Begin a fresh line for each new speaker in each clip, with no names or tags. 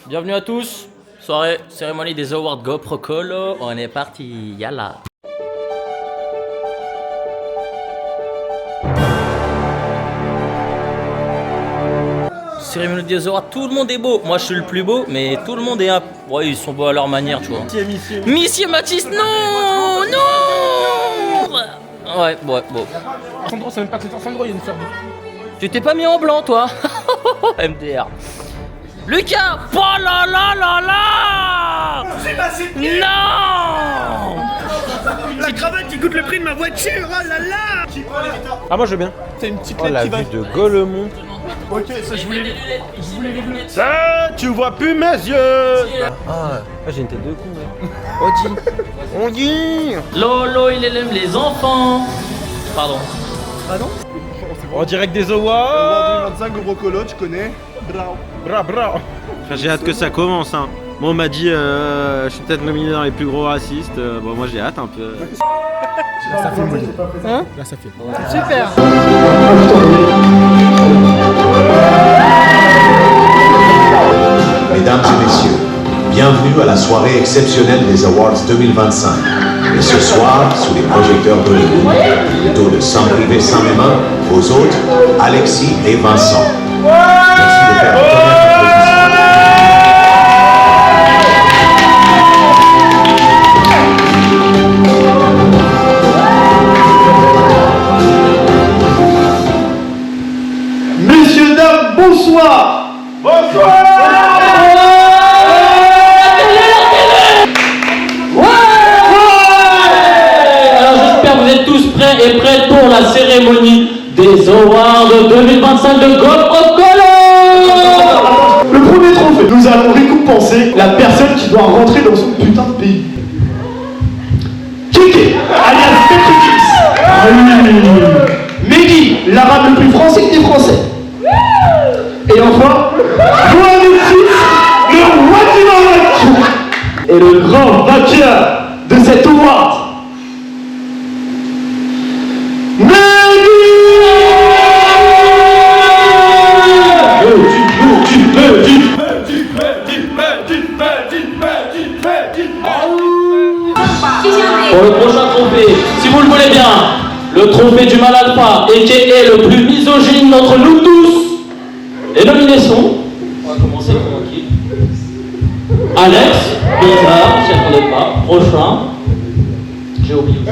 Bienvenue à tous. Soirée, cérémonie des Awards GoPro Colo. On est parti, yalla. Cérémonie des Awards, tout le monde est beau. Moi je suis le plus beau, mais tout le monde est ouais, ils sont beaux à leur manière, tu vois. Monsieur Mathis, non, non. Ouais, bon.
Sandro, c'est même pas que c'est Sandro, il y a une sœur.
Tu t'es pas mis en blanc, toi. MDR. Lucas. Oh là là là là. Non.
La cravate qui coûte le prix de ma voiture, oh là là.
Ah, moi je veux bien.
C'est une petite
Oh, la
lettre qui va...
vue de Golemont.
Ok, ça je voulais les bleus.
Ça, tu vois plus mes yeux. Ah, j'ai une tête de con, ouais. On dit.
Lolo, il aime les enfants. Pardon.
Ah non?
En direct des Awards.
2025 au Brocolo, tu connais? Bravo.
Bra. J'ai hâte que ça commence, hein. Moi on m'a dit je suis peut-être nominé dans les plus gros racistes. Bon moi j'ai hâte un peu.
Ça fait molly. Hein? Là, ça fait.
Super.
Mesdames et messieurs, bienvenue à la soirée exceptionnelle des Awards 2025. Et ce soir, sous les projecteurs d'Hollywood, plutôt de Saint-Privé Saint-Mémin, aux autres, Alexis et Vincent. Merci de faire une première proposition.
Messieurs, dames, bonsoir.
Alors j'espère que vous êtes tous prêts et prêtes pour la cérémonie des Awards 2025 de GoPro Colo.
Le premier trophée, nous allons récompenser la personne qui doit rentrer dans son putain de pays. Kéké, alias Petrikis. Meggy, l'arabe le plus français des Français. Et enfin, Mohamed VI, le roi du Maroc. Et le grand vainqueur de cet award.
Pour le prochain trophée, si vous le voulez bien, le trophée du mal alpha, et qui est le plus misogyne d'entre nous tous. Les nominations, on va commencer tranquille. Alex, bizarre, j'y attendais pas. Prochain, j'ai oublié aussi.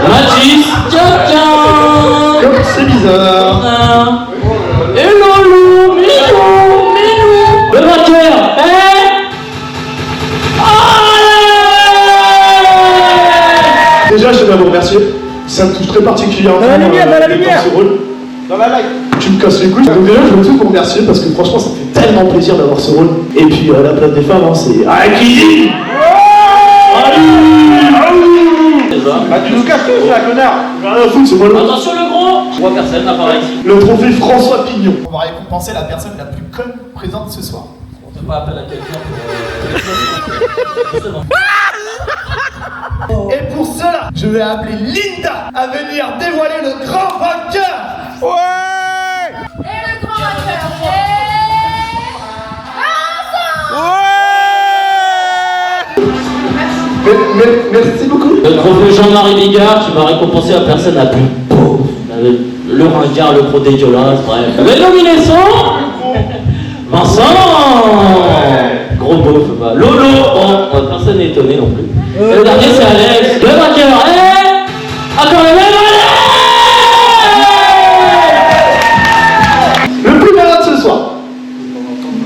Mathis, tiens.
Comme c'est bizarre.
Et Lolo, Milou. Le vainqueur est...
Déjà, je tiens à vous remercier. Ça me touche très particulièrement.
Dans la lumière, dans la
d'être
lumière.
ce rôle. Dans la light. Tu me casses les couilles. Donc déjà, je veux tout vous remercier parce que franchement, ça me fait tellement plaisir d'avoir ce rôle. Et puis, la place des femmes, hein, c'est... Ah, la cuisine.
Bah tu nous casses tout ça, connard.
Rien à foutre, c'est moi le...
Attention le gros. Je vois personne apparaît ici.
Le trophée François Pignon. On va récompenser la personne la plus conne présente ce soir.
On peut pas appeler à quelqu'un pour... Justement.
Et pour cela, je vais appeler Linda à venir dévoiler le grand vainqueur.
Ouais.
Et le grand vainqueur,
Merci beaucoup.
Le trophée Jean-Marie Bigard qui va récompenser la personne la plus pauvre. Le ringard, le gros dégueulasse, bref. Les nominés sont... Vincent. Gros beauf, bah. Lolo, bon, personne n'est étonné non plus. Et le dernier c'est Alex. Le vainqueur est... Encore le même Alex.
Le plus malin de ce soir.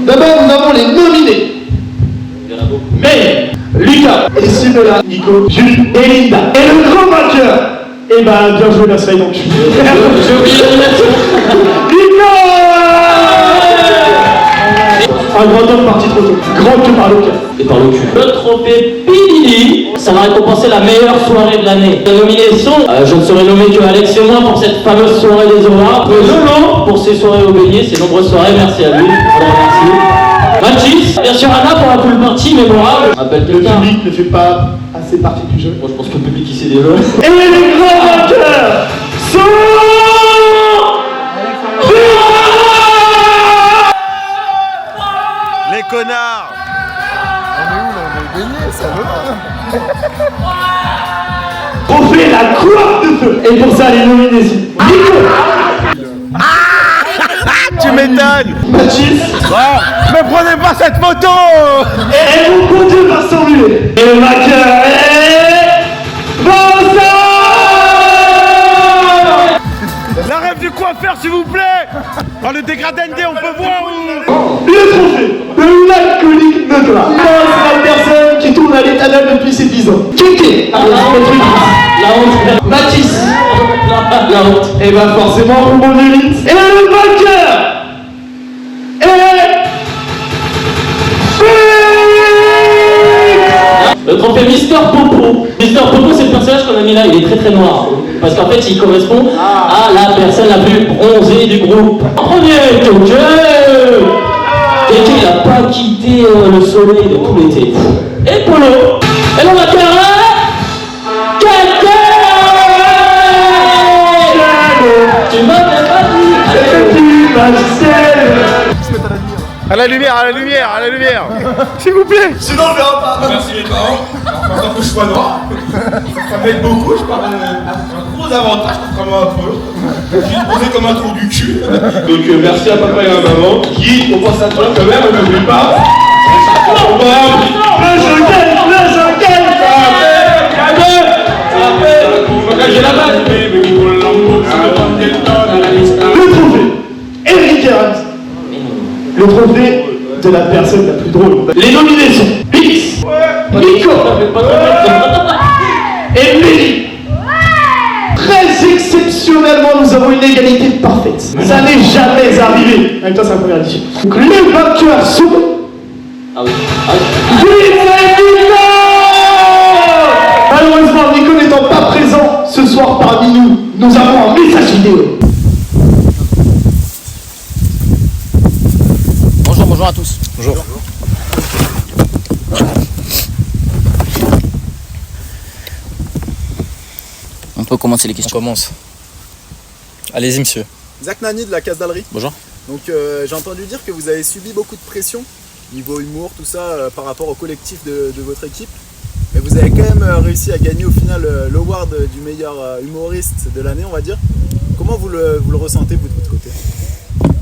D'abord, nous avons les nominés.
Il y en a beaucoup.
Mais Lucas, et Simola, Nico, Jules et Linda. Et le grand vainqueur. Eh ben, bien joué, la slide en cul.
J'ai oublié l'animation.
Un grand homme parti trop tôt. Grand que par le cœur.
Et par le cul. Le trophée Pidili, ça va récompenser la meilleure soirée de l'année. Les nominés sont, je ne serai nommé que Alex et moi pour cette fameuse soirée des Awards. Lolo pour ses soirées au beignet, ses nombreuses soirées, merci à lui. Je le remercie. Mathis, bien sûr Anna pour la pool party mémorable. On appelle
Le
quelqu'un.
public ne fait pas assez partie du jeu.
Moi je pense que le public il sait déjà.
Et les grands vainqueurs sont...
Les connards.
Trophée la coiffe de feu. Et pour ça, les nominés sont Nico,
Tu m'étonnes.
Mathis,
Mais prenez pas cette photo.
et mon bon Dieu va s'enlever. Et le vainqueur est Vincent.
La rêve du coiffeur, s'il vous plaît. Dans le dégradé, on peut voir où.
Le trophée de l'alcoolique de gloire. C'est la personne qui tourne à l'éthanol depuis ses 10 ans. Kéké,
La honte.
Mathis,
La honte.
et bah forcément pour mon élite. Et le vainqueur est
Le trophée Mister Popo. Mister Popo, c'est le personnage qu'on a mis là, il est très très noir. Parce qu'en fait, il correspond à la personne la plus bronzée du groupe. En premier, Kéké. Kéké, il n'a pas quitté le soleil de tout l'été. Et Polo. Et le vainqueur est Kéké. Tu m'as même pas dit.
À la lumière, à la lumière, à la lumière. S'il vous plaît.
Sinon on verra pas.
Merci mes parents. Alors, maintenant que je sois noir, ça m'aide beaucoup. Je parle un gros avantage, contrairement à Polo. Je suis posé comme un trou du cul. Donc merci à papa et à maman qui, on pense à toi quand même, ne m'oublie pas. J'ai la base.
Le trophée Eric Herrans. Le trophée de la personne la plus drôle. Les nominés sont X, Nico et Mélie. Très exceptionnellement, nous avons une égalité parfaite. Ça n'est jamais arrivé. Avec toi, c'est la première édition. Donc, les vainqueurs sont
Ah oui.
Vince et Nico. Malheureusement, Nico n'étant pas présent ce soir parmi nous, nous avons un message vidéo.
Bonjour à tous. Bonjour. On peut commencer les questions.
On commence. Allez-y, monsieur.
Zach Nani de la Casse-Dallerie.
Bonjour.
Donc j'ai entendu dire que vous avez subi beaucoup de pression, niveau humour, tout ça, par rapport au collectif de votre équipe. Mais vous avez quand même réussi à gagner au final l'award du meilleur humoriste de l'année, on va dire. Comment vous le ressentez, vous, de votre côté?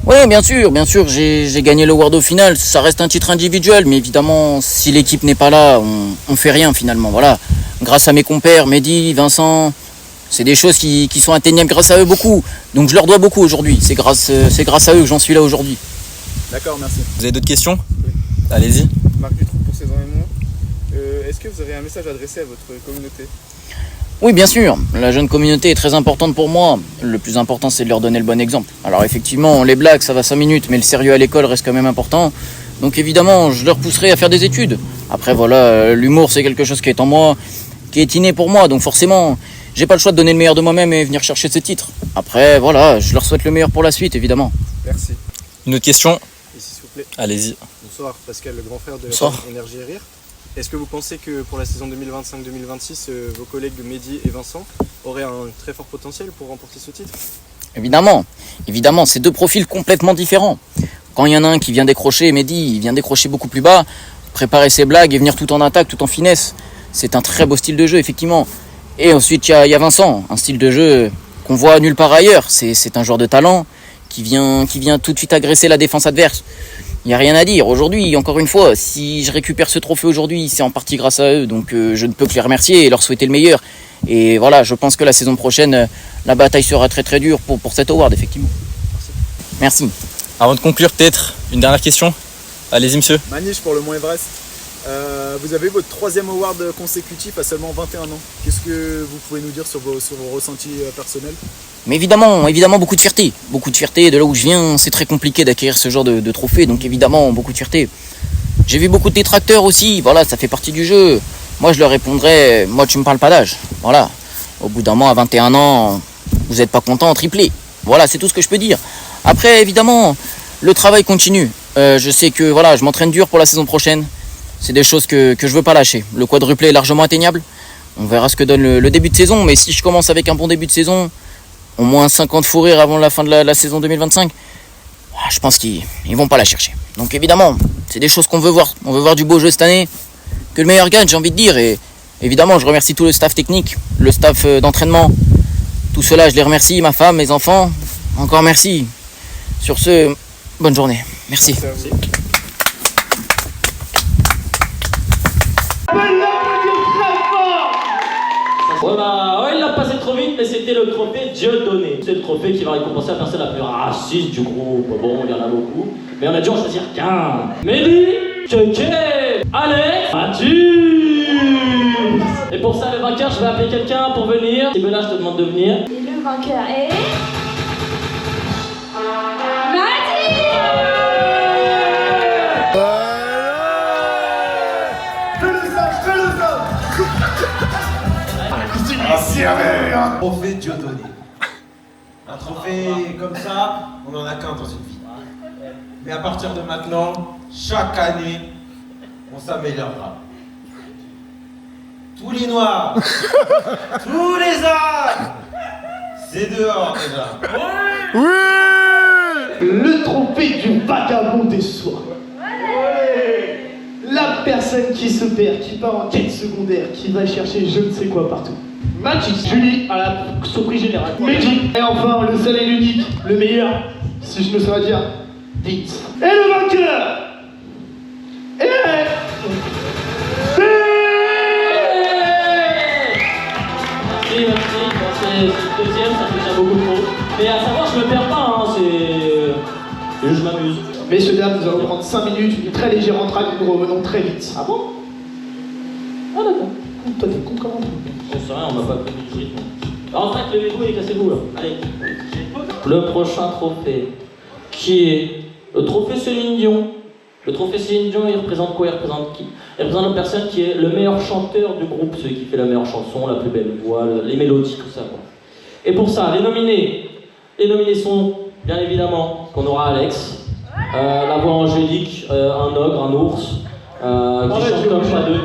Oui, bien sûr, j'ai gagné l'award au final. Ça reste un titre individuel, mais évidemment, si l'équipe n'est pas là, on fait rien finalement. Voilà. Grâce à mes compères, Mehdi, Vincent, c'est des choses qui sont atteignables grâce à eux beaucoup. Donc je leur dois beaucoup aujourd'hui. C'est grâce à eux que j'en suis là aujourd'hui.
D'accord, merci.
Vous avez d'autres questions? Allez-y.
Marc Dutroux pour Saison Aimant. Est-ce que vous aurez un message adressé à votre communauté?
Oui, bien sûr. La jeune communauté est très importante pour moi. Le plus important, c'est de leur donner le bon exemple. Alors effectivement, les blagues, ça va 5 minutes, mais le sérieux à l'école reste quand même important. Donc évidemment, je leur pousserai à faire des études. Après, voilà, l'humour, c'est quelque chose qui est en moi, qui est inné pour moi. Donc forcément, j'ai pas le choix de donner le meilleur de moi-même et venir chercher ce titre. Après, voilà, je leur souhaite le meilleur pour la suite, évidemment.
Merci.
Une autre question?
Ici, s'il vous plaît.
Allez-y.
Bonsoir, Pascal, le grand frère de
Bonsoir.
la Énergie et Rire. Est-ce que vous pensez que pour la saison 2025-2026, vos collègues Mehdi et Vincent auraient un très fort potentiel pour remporter ce titre?
Évidemment, c'est deux profils complètement différents. Quand il y en a un qui vient décrocher, Mehdi, il vient décrocher beaucoup plus bas, préparer ses blagues et venir tout en attaque, tout en finesse. C'est un très beau style de jeu, effectivement. Et ensuite, il y a Vincent, un style de jeu qu'on voit nulle part ailleurs. C'est un joueur de talent qui vient tout de suite agresser la défense adverse. Il n'y a rien à dire. Aujourd'hui, encore une fois, si je récupère ce trophée aujourd'hui, c'est en partie grâce à eux. Donc je ne peux que les remercier et leur souhaiter le meilleur. Et voilà, je pense que la saison prochaine, la bataille sera très très dure pour cet award, effectivement. Merci.
Avant de conclure, peut-être une dernière question. Allez-y, monsieur.
Maniche pour le Mont Everest. Vous avez votre 3e award consécutif à seulement 21 ans. Qu'est-ce que vous pouvez nous dire sur vos ressentis personnels?
Mais évidemment, beaucoup de fierté. Beaucoup de fierté. De là où je viens, c'est très compliqué d'acquérir ce genre de trophée. Donc évidemment, beaucoup de fierté. J'ai vu beaucoup de détracteurs aussi. Voilà, ça fait partie du jeu. Moi, je leur répondrais, moi, tu me parles pas d'âge. Voilà. Au bout d'un moment, à 21 ans, vous n'êtes pas content, triplé. Voilà, c'est tout ce que je peux dire. Après, évidemment, le travail continue. Je sais que voilà, je m'entraîne dur pour la saison prochaine. C'est des choses que je veux pas lâcher. Le quadruplé est largement atteignable. On verra ce que donne le début de saison. Mais si je commence avec un bon début de saison, au moins 50 fous rires avant la fin de la saison 2025, je pense qu'ils vont pas la chercher. Donc évidemment, C'est des choses qu'on veut voir. On veut voir du beau jeu cette année. Que le meilleur gagne, j'ai envie de dire. Et évidemment, je remercie tout le staff technique, le staff d'entraînement. Tout cela, je les remercie, ma femme, mes enfants. Encore merci. Sur ce, bonne journée. Merci.
Il l'a passé trop vite, mais c'était le trophée Dieu donné. C'est le trophée qui va récompenser la personne la plus raciste du groupe. Bon, il y en a beaucoup, mais on a dû en choisir qu'un. Mehdi, Kéké, Alex, Mathieu. Et pour ça, le vainqueur, je vais appeler quelqu'un pour venir. Et Benoît, je te demande de venir.
Et le vainqueur est...
Un trophée Dieudonné. Un trophée comme ça, on en a qu'un dans une vie. Mais à partir de maintenant, chaque année, on s'améliorera. Tous les noirs, tous les arts, c'est dehors déjà.
Le trophée du vagabond des soirs. La personne qui se perd, qui part en quête secondaire, qui va chercher je ne sais quoi partout. Mathis, Julie à la surprise générale. Mehdi, et enfin le seul et l'unique, le meilleur, si je ne saurais dire, Vince. Et le vainqueur est...
Merci. C'est le deuxième, ça fait déjà beaucoup trop. Mais à savoir, je me perds pas, hein, c'est juste je m'amuse.
Messieurs, dames, nous allons prendre 5 minutes, une très légère entrade et nous revenons très vite.
Ah bon? Ah d'accord.
Toi, t'es con comment?
On sait rien, on m'a pas pris du rythme. Alors, en fait, levez-vous et cassez-vous là. Allez. Le prochain trophée, qui est le trophée Céline Dion. Le trophée Céline Dion, il représente quoi? Il représente qui? Il représente la personne qui est le meilleur chanteur du groupe, celui qui fait la meilleure chanson, la plus belle voix, les mélodies, tout ça. Quoi. Et pour ça, les nominés sont, bien évidemment, qu'on aura Alex, la voix angélique, un ogre, un ours, qui chante comme pas deux.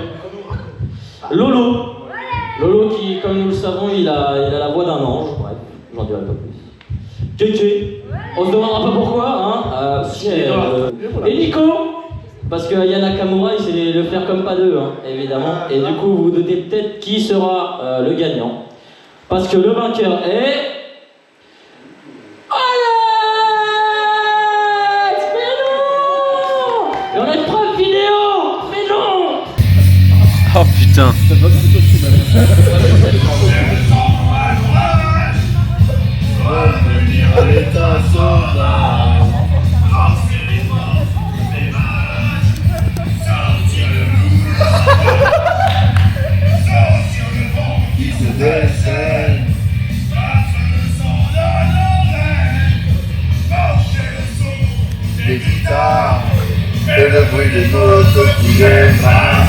Lolo qui, comme nous le savons, il a la voix d'un ange, bref, j'en dirai pas plus. Kéké, on se demandera pas pourquoi, hein, et Nico, parce que Yana Nakamura, il sait le faire comme pas deux, hein, évidemment, et du coup, vous vous doutez peut-être qui sera le gagnant, parce que le vainqueur est... Alex, mais non! Et on a une preuve vidéo, mais non!
Oh putain.
Des guitares et le bruit des motos qui démarrent.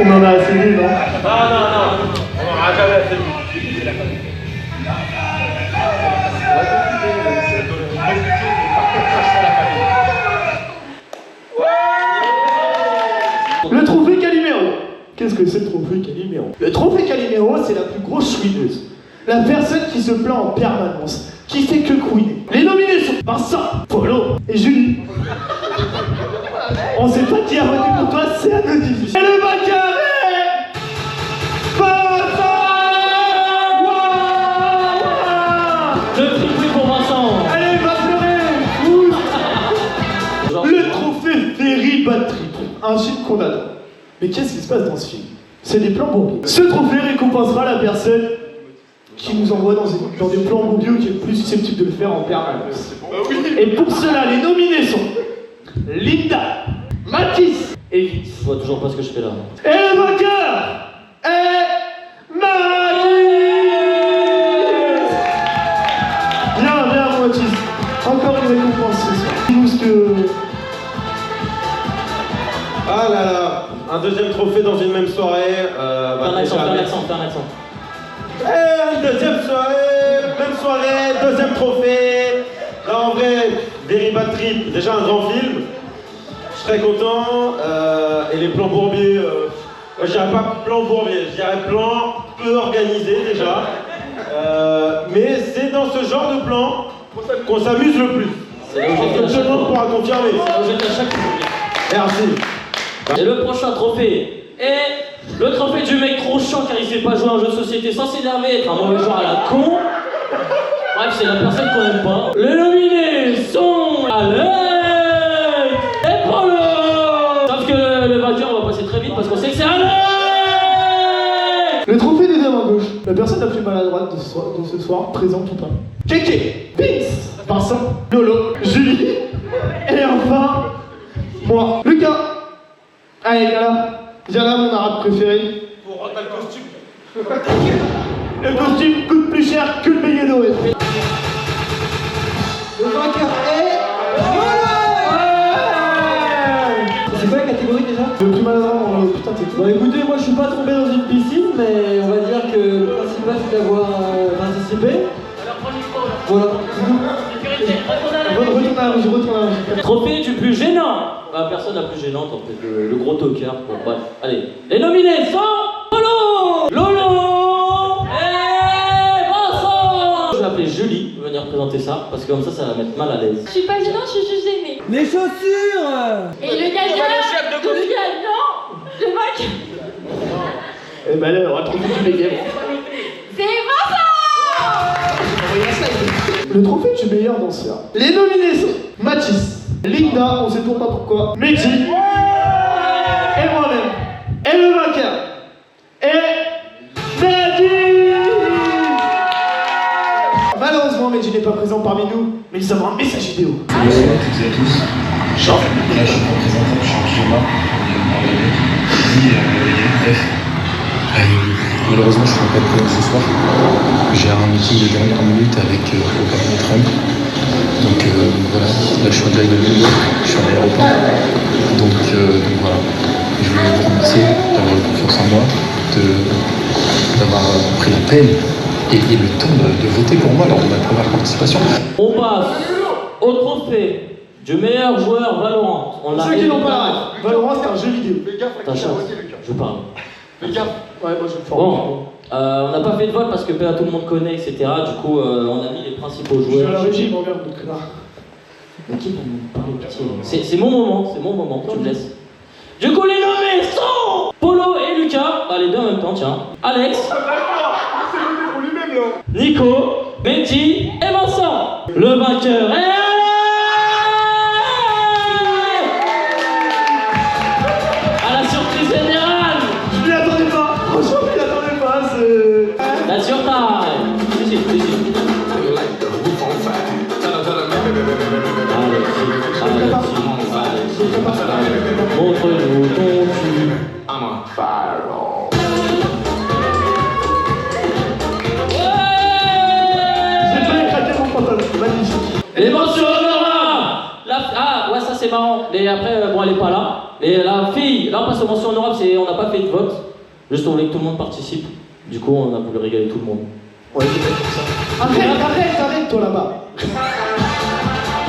On en a assez vu, non?
Non, on n'en aura jamais assez vu.
Le trophée Calimero. Qu'est-ce que c'est le trophée Calimero? Le trophée Calimero, c'est la plus grosse chouineuse. La personne qui se plaint en permanence, qui fait que couiner. Les nominés sont Vincent, Polo et Julie. On sait pas qui a voté pour toi, c'est anonyme. Et le vainqueur est... Vincent!
Le triplé pour Vincent.
Allez, va pleurer. Le trophée Very Bad Trip, un film qu'on adore. Mais qu'est-ce qui se passe dans ce film? C'est des plans bombiers. Ce trophée récompensera la personne qui nous envoie dans des plans bombiers ou qui est le plus susceptible de le faire en permanence. Et pour cela, les nominés sont Linda, Mathis et Vince.
Je vois toujours pas ce que je fais là.
Et le vainqueur est Mathis. Viens, Mathis. Encore une récompense ce soir.
deuxième trophée dans une même soirée.
Fais un accent.
Deuxième soirée, même soirée, deuxième trophée. Là en vrai, Very Bad Trip, déjà un grand film. Je serais content. Et les plans bourbiers, je dirais pas plan bourbier, je dirais plan peu organisé déjà. Mais c'est dans ce genre de plan qu'on s'amuse le plus.
C'est là où j'étais à chaque fois.
Pourra confirmer.
C'est là où j'étais à chaque fois.
Merci.
Et le prochain trophée est le trophée du mec trop chiant car il sait pas jouer à un jeu de société sans s'énerver, être un mauvais joueur à la con. Bref, c'est la personne qu'on aime pas. Les nominés sont Alex et Polo. Sauf que le vainqueur va passer très vite parce qu'on sait que c'est Alex.
Le trophée des dames à gauche. La personne la plus maladroite de ce soir, présente ou pas. Kéké, Vince, Vincent, Lolo, Julie, et enfin, moi, Lucas. Allez, viens là, mon arabe préféré.
Pour rendre le costume.
Le costume coûte plus cher que le billet doré. Le vainqueur est...
C'est quoi la catégorie déjà?
Le plus maladroit, putain, t'es tout.
Bon écoutez, moi je suis pas tombé dans une piscine, mais on va dire que le principal c'est d'avoir participé. Voilà.
Trophée du plus gênant. La personne la plus gênante, en fait, le gros tocard. Bon, bref, allez. Les nominés sont Polo, Lolo et Vincent. Je vais appeler Julie venir présenter ça, parce que comme ça va mettre mal à l'aise.
Je suis pas gênante, je suis juste gênée.
Les chaussures.
Et le gagnant, le vainqueur.
Eh ben là, on va trouver du béguet.
C'est Vincent.
Le trophée du meilleur danseur. Les nominés sont Mathis, Linda, on sait toujours pas pourquoi, Mehdi, et moi-même. Et le vainqueur est Mehdi. Malheureusement, Mehdi n'est pas présent parmi nous, mais il envoie un message vidéo.
Bonjour à toutes et à tous. Là, je suis représentant du championnat malheureusement, je ne serai pas présent ce soir. J'ai un meeting de dernière minute avec Obama et Trump. Donc voilà, là je suis en direct de New York, je suis à l'aéroport. Donc voilà, je voulais vous remercier d'avoir eu confiance en moi, d'avoir pris la peine et le temps de voter pour moi lors de ma première participation.
On passe au trophée du meilleur joueur Valorant. On l'a.
Ceux qui n'ont pas la ref, Valorant c'est un jeu vidéo.
Ta chance, je parle.
Fais gaffe. Ouais, moi je le fais.
Bon, on n'a pas fait de vote parce que tout le monde connaît, etc. Du coup, on a mis les principaux
Je suis à
joueurs.
la régie, mon merde, donc là.
Mais qui va nous parler, pitié? C'est mon moment, tu me laisses. Du coup, les nommés sont Polo et Lucas, les deux en même temps, tiens. Alex, Nico, Mehdi et Vincent. Le vainqueur est... à la surprise générale.
Je m'y attendais pas, franchement je m'y attendais pas, c'est...
La surtaille. Montre-nous ton cul.
I'm on fire.
J'ai pas éclaté mon pantalon, magnifique.
Les mentions honorables. Ah ouais, ça c'est marrant. Et après, bon, elle est pas là. Et la fille, là on passe aux mentions honorables, on n'a pas fait de vote. Juste on voulait que tout le monde participe. Du coup, on a voulu régaler tout le monde.
Ouais, c'est pas comme ça. Arrête, toi là-bas.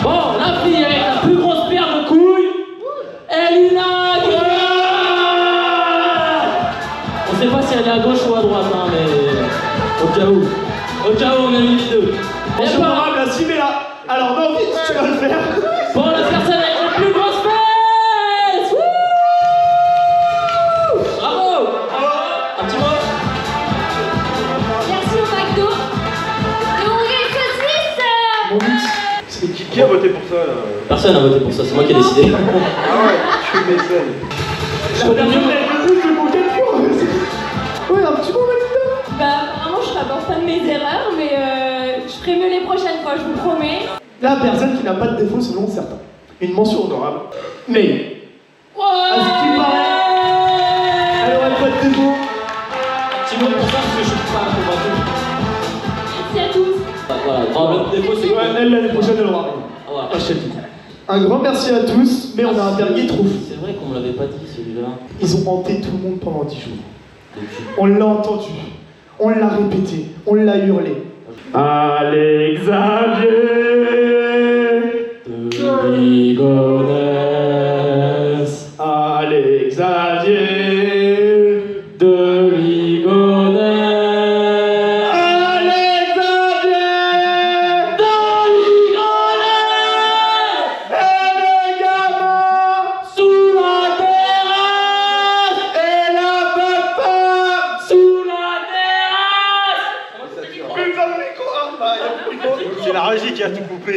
Bon, la fille avec la plus grosse paire de couilles, Elina Guerra. On sait pas si elle est à gauche ou à droite, hein, mais au cas où on a mis les deux.
Mention honorable à Simela. Alors non, vite, tu vas le faire.
Bon, la personne avec la plus grosse fesses. Bravo. Un petit mot.
Merci au McDo. Et on gagne
Mon but, c'est qui a voté pour ça là?
Personne n'a voté pour ça, c'est moi qui ai décidé.
Ah ouais, je suis mécène. La personne avec le plus de mon quelqu'un. Ouais, un petit mot, Mathilda.
Bah, apparemment, je t'aborde pas de mes erreurs, mais je ferai mieux les prochaines fois, je vous promets.
La personne qui n'a pas de défaut selon certains. Une mention honorable. Mais, à ce qui paraît, elle aurait pas de défaut.
Petit mot pour ça parce que je suis pas convaincu.
Merci à tous.
Voilà, le défaut c'est quoi?
Elle l'année prochaine elle aura rien.
Voilà.
Achète tout. Un grand merci à tous, mais on a un dernier trophée.
C'est vrai qu'on me l'avait pas dit celui-là.
Ils ont hanté tout le monde pendant 10 jours. On l'a entendu, on l'a répété, on l'a hurlé. Allez Xavier de Ligonnès. Allez Xavier de Ligonnès. Allez Xavier de Ligonnès. Et les gamins sous la terrasse. Et la papa sous la terrasse.
C'est la régie qui a tout coupé.